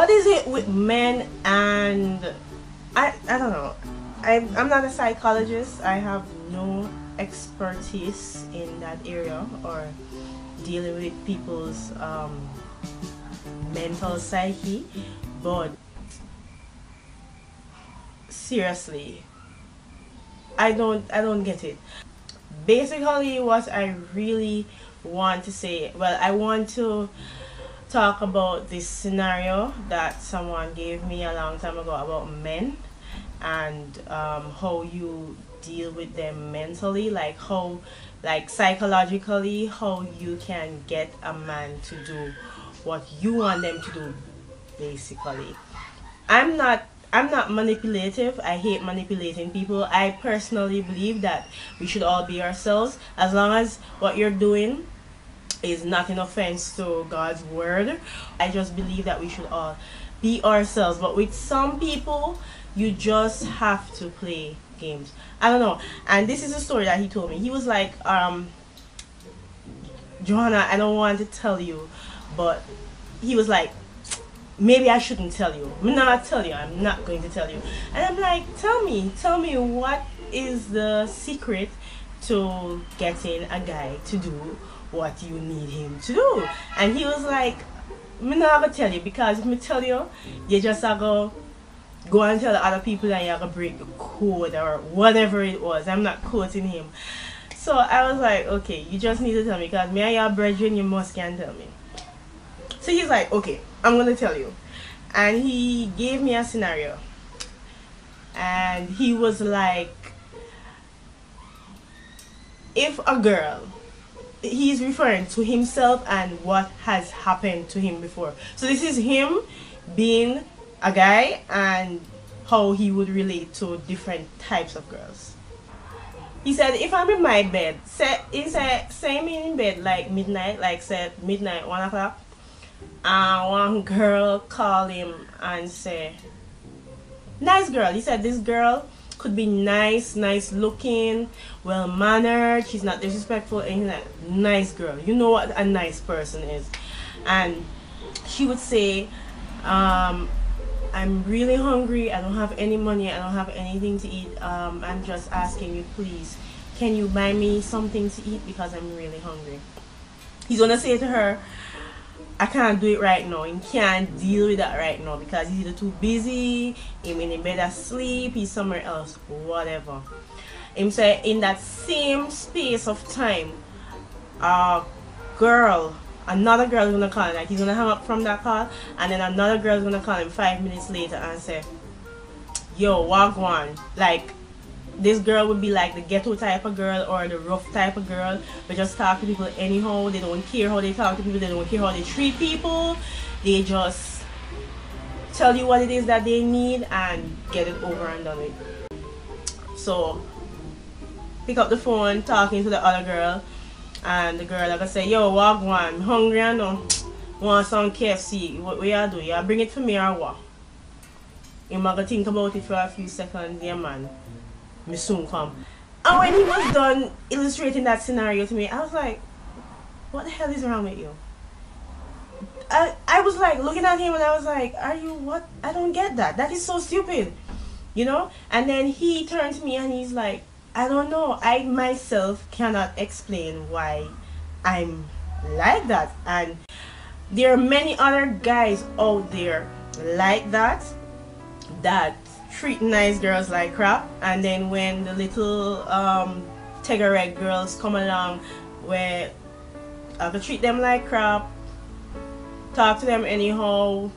what is it with men and I don't know. I'm not a psychologist. I have no expertise in that area or dealing with people's mental psyche, but seriously, I don't get it. Basically, what I really want to say, well, I want to talk about this scenario that someone gave me a long time ago about men and how you deal with them mentally, like how, like psychologically, how you can get a man to do what you want them to do. Basically, I'm not manipulative. I hate manipulating people. I personally believe that we should all be ourselves as long as what you're doing is not in offense to God's word. I just believe that we should all be ourselves. But with some people, you just have to play games. I don't know. And this is a story that he told me. He was like, Johanna, I don't want to tell you, but he was like, maybe I shouldn't tell you. I'm not tell you. I'm not going to tell you. And I'm like, tell me what is the secret to getting a guy to do what you need him to do? And he was like, I'm not gonna tell you, because if I tell you, you just go and tell other people that you're gonna break the code or whatever it was. I'm not quoting him. So I was like, okay, you just need to tell me, because me and your brethren, you must can tell me. So he's like, okay, I'm gonna tell you. And he gave me a scenario. And he was like, if a girl, he's referring to himself and what has happened to him before. So this is him being a guy and how he would relate to different types of girls. He said, if I'm in my bed, say me in bed like midnight, like said midnight, 1 o'clock, and one girl call him and say, nice girl. He said this girl could be nice looking, well mannered, she's not disrespectful, and like, nice girl. You know what a nice person is. And she would say, I'm really hungry, I don't have any money, I don't have anything to eat, I'm just asking you, please, can you buy me something to eat because I'm really hungry. He's gonna say to her, I can't do it right now. He can't deal with that right now because he's either too busy, he's in bed asleep, he's somewhere else, whatever. Him say in that same space of time, another girl is gonna call him. Like he's gonna hang up from that call, and then another girl is gonna call him 5 minutes later and say, yo, wagwan. Like this girl would be like the ghetto type of girl or the rough type of girl, but just talk to people anyhow. They don't care how they talk to people, they don't care how they treat people. They just tell you what it is that they need and get it over and done with. So pick up the phone, talking to the other girl, and the girl like I say, yo, wagwan, I'm hungry and want some KFC. What you do? You bring it for me or what? You might think about it for a few seconds, yeah man. Me soon come. And when he was done illustrating that scenario to me, I was like, what the hell is wrong with you? I was like looking at him and I was like, are you what? I don't get that. That is so stupid. You know? And then he turned to me and he's like, I don't know. I myself cannot explain why I'm like that. And there are many other guys out there like that treat nice girls like crap, and then when the little Tegareg girls come along, where I could treat them like crap, talk to them anyhow,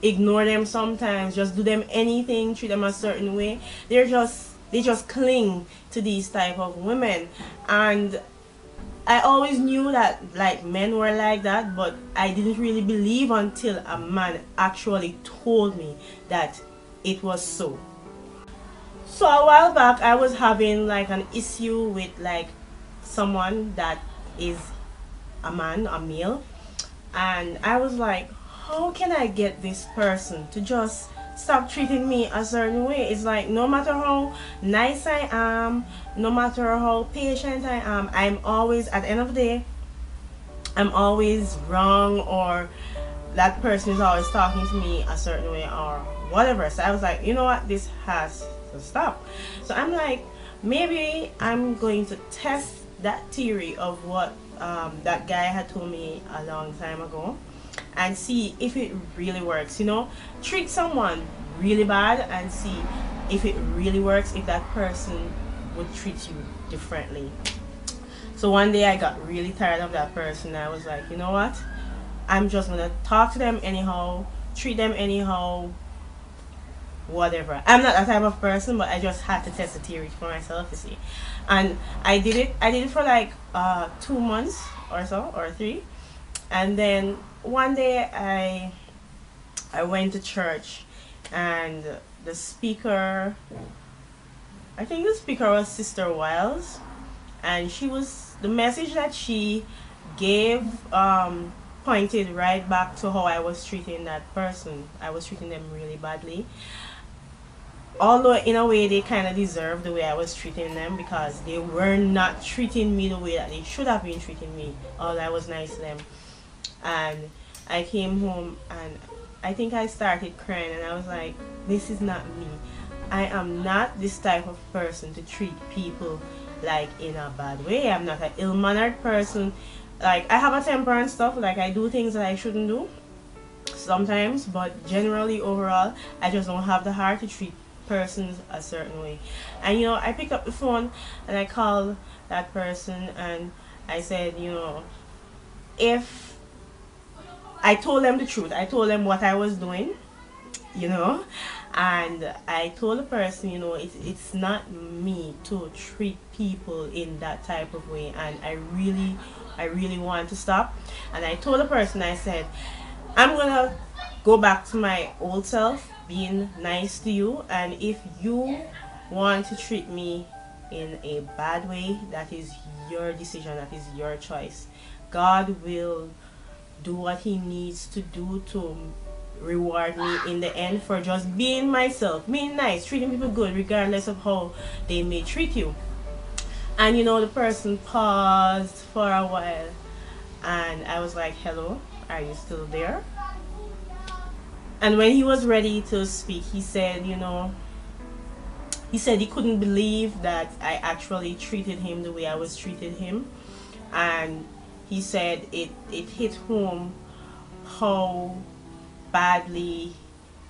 ignore them sometimes, just do them anything, treat them a certain way. They just cling to these type of women. And I always knew that like men were like that, but I didn't really believe until a man actually told me that it was so. So a while back I was having like an issue with like someone that is a man, a male, and I was like, how can I get this person to just stop treating me a certain way? It's like no matter how nice I am, no matter how patient I am, I'm always, at the end of the day, I'm always wrong, or that person is always talking to me a certain way or whatever. So I was like, you know what, this has to stop. So I'm like, maybe I'm going to test that theory of what that guy had told me a long time ago, and see if it really works. You know, treat someone really bad and see if it really works, if that person would treat you differently. So one day I got really tired of that person. I was like, you know what, I'm just gonna talk to them anyhow, treat them anyhow, whatever. I'm not that type of person, but I just had to test the theory for myself to see. And I did it. I did it for like 2 months or so, or 3. And then one day I went to church, and the speaker, I think the speaker was Sister Wiles, and the message that she gave pointed right back to how I was treating that person. I was treating them really badly. Although in a way they kind of deserved the way I was treating them, because they were not treating me the way that they should have been treating me. Although I was nice to them. And I came home and I think I started crying, and I was like, this is not me. I am not this type of person to treat people like in a bad way. I'm not an ill-mannered person. Like, I have a temper and stuff. Like, I do things that I shouldn't do sometimes, but generally overall I just don't have the heart to treat persons a certain way. And you know, I picked up the phone and I called that person and I said, you know, if I told them the truth, I told them what I was doing, you know, and I told the person, you know, it's not me to treat people in that type of way, and I really want to stop. And I told the person, I said, I'm gonna go back to my old self, being nice to you, and if you want to treat me in a bad way, that is your decision, that is your choice. God will do what he needs to do to reward me in the end for just being myself, being nice, treating people good regardless of how they may treat you. And you know, the person paused for a while and I was like, hello, are you still there? And when he was ready to speak, he said, you know, he said he couldn't believe that I actually treated him the way I was treating him. And he said it hit home how badly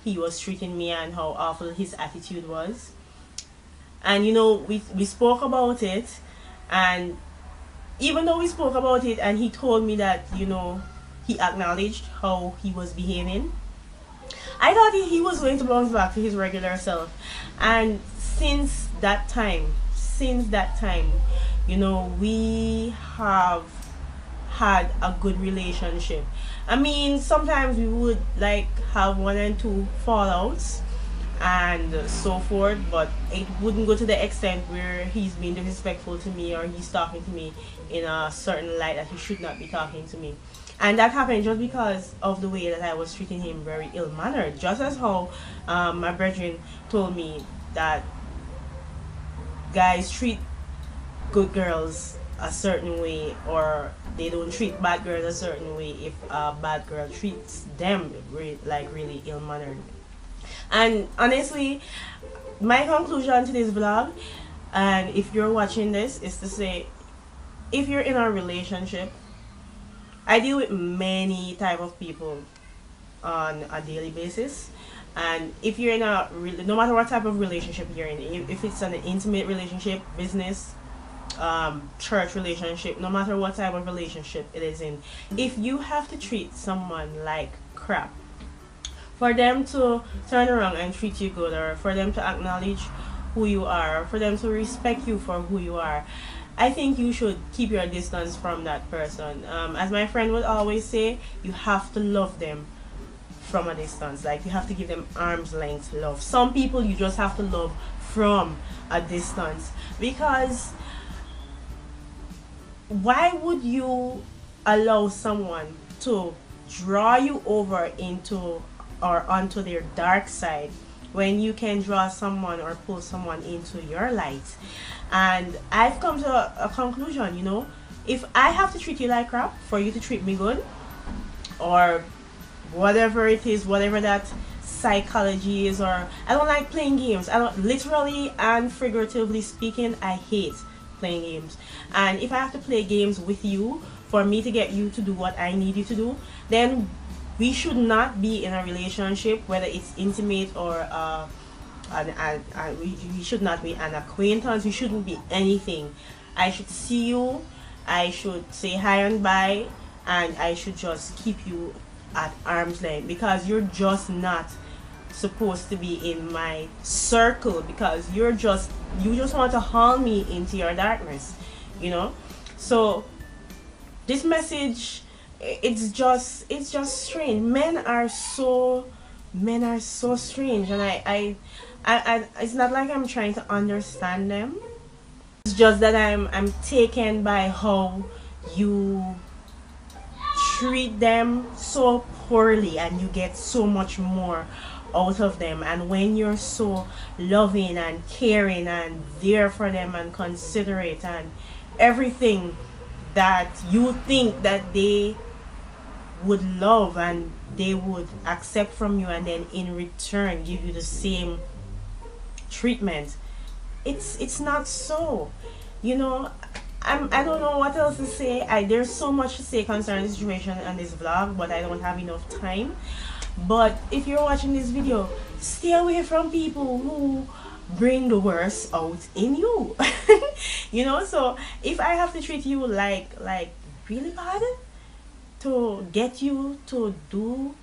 he was treating me and how awful his attitude was. And you know, we spoke about it, and even though we spoke about it and he told me that, you know, he acknowledged how he was behaving, I thought he was going to bounce back to his regular self. And since that time, you know, we have had a good relationship. I mean, sometimes we would like have 1 and 2 fallouts and so forth, but it wouldn't go to the extent where he's being disrespectful to me or he's talking to me in a certain light that he should not be talking to me. And that happened just because of the way that I was treating him very ill-mannered. Just as how my brethren told me that guys treat good girls a certain way, or they don't treat bad girls a certain way if a bad girl treats them really ill-mannered. And honestly, my conclusion to this vlog, and if you're watching this, is to say, if you're in a relationship, I deal with many type of people on a daily basis, and if you're in a no matter what type of relationship you're in, if it's an intimate relationship, business, church relationship, no matter what type of relationship it is in, if you have to treat someone like crap for them to turn around and treat you good, or for them to acknowledge who you are, or for them to respect you for who you are, I think you should keep your distance from that person. As my friend would always say, you have to love them from a distance. Like, you have to give them arm's length love. Some people you just have to love from a distance, because why would you allow someone to draw you over into or onto their dark side when you can draw someone or pull someone into your light? And I've come to a conclusion, you know, if I have to treat you like crap for you to treat me good, or whatever it is, whatever that psychology is. Or I don't like playing games. I don't, literally and figuratively speaking, I hate playing games. And if I have to play games with you for me to get you to do what I need you to do, then we should not be in a relationship, whether it's intimate or we should not be an acquaintance. We shouldn't be anything. I should see you, I should say hi and bye, and I should just keep you at arm's length, because you're just not supposed to be in my circle, because you just want to haul me into your darkness, you know. So this message, it's just strange. Men are so strange, and I it's not like I'm trying to understand them. It's just that I'm taken by how you treat them so poorly, and you get so much more out of them. And when you're so loving and caring and there for them and considerate and everything that you think that they would love and they would accept from you, and then in return give you the same treatment, it's not so, you know. I don't know what else to say. There's so much to say concerning the situation on this vlog, but I don't have enough time. But if you're watching this video, stay away from people who bring the worst out in you. You know. So if I have to treat you like really bad to get you to do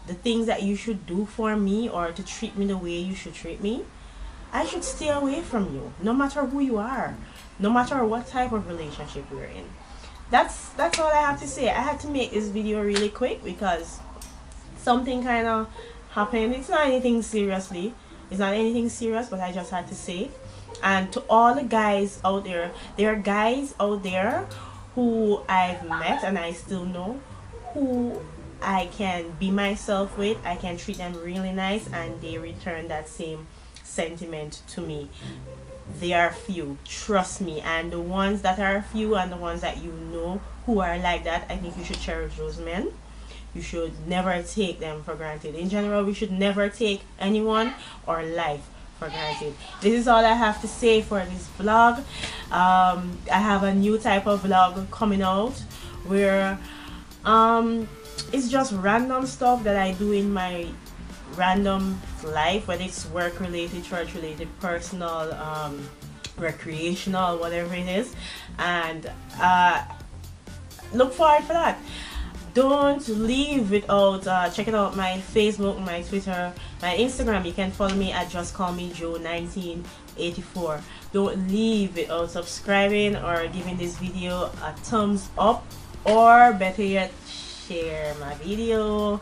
the things that you should do for me, or to treat me the way you should treat me, I should stay away from you, no matter who you are, no matter what type of relationship we're in. That's all I have to say. I had to make this video really quick because something kind of happened. It's not anything seriously. It's not anything serious, but I just had to say it. And to all the guys out there, there are guys out there who I've met and I still know, who I can be myself with. I can treat them really nice, and they return that same sentiment to me. They are few, trust me. And the ones that are few, and the ones that you know who are like that, I think you should cherish those men. You should never take them for granted. In general, we should never take anyone or life for granted. This is all I have to say for this vlog. I have a new type of vlog coming out where it's just random stuff that I do in my random life, whether it's work related, church related, personal, recreational, whatever it is. And look forward for that. Don't leave without checking out my Facebook, my Twitter, my Instagram. You can follow me at justcallmejoe1984. Don't leave without subscribing or giving this video a thumbs up, or better yet, share my video.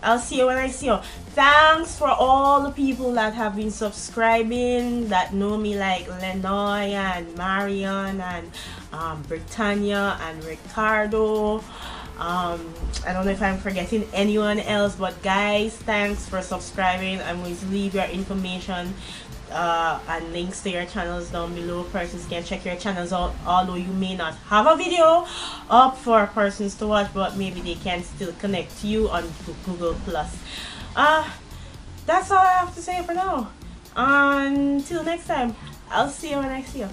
I'll see you when I see you. Thanks for all the people that have been subscribing, that know me, like Lenoy and Marion and Britannia and Ricardo. I don't know if I'm forgetting anyone else, but guys, thanks for subscribing. I'm going to leave your information and links to your channels down below. Persons can check your channels out, although you may not have a video up for persons to watch, but maybe they can still connect to you on Google Plus. That's all I have to say for now. Until next time, I'll see you when I see you.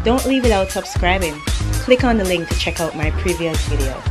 Don't leave without subscribing. Click on the link to check out my previous video.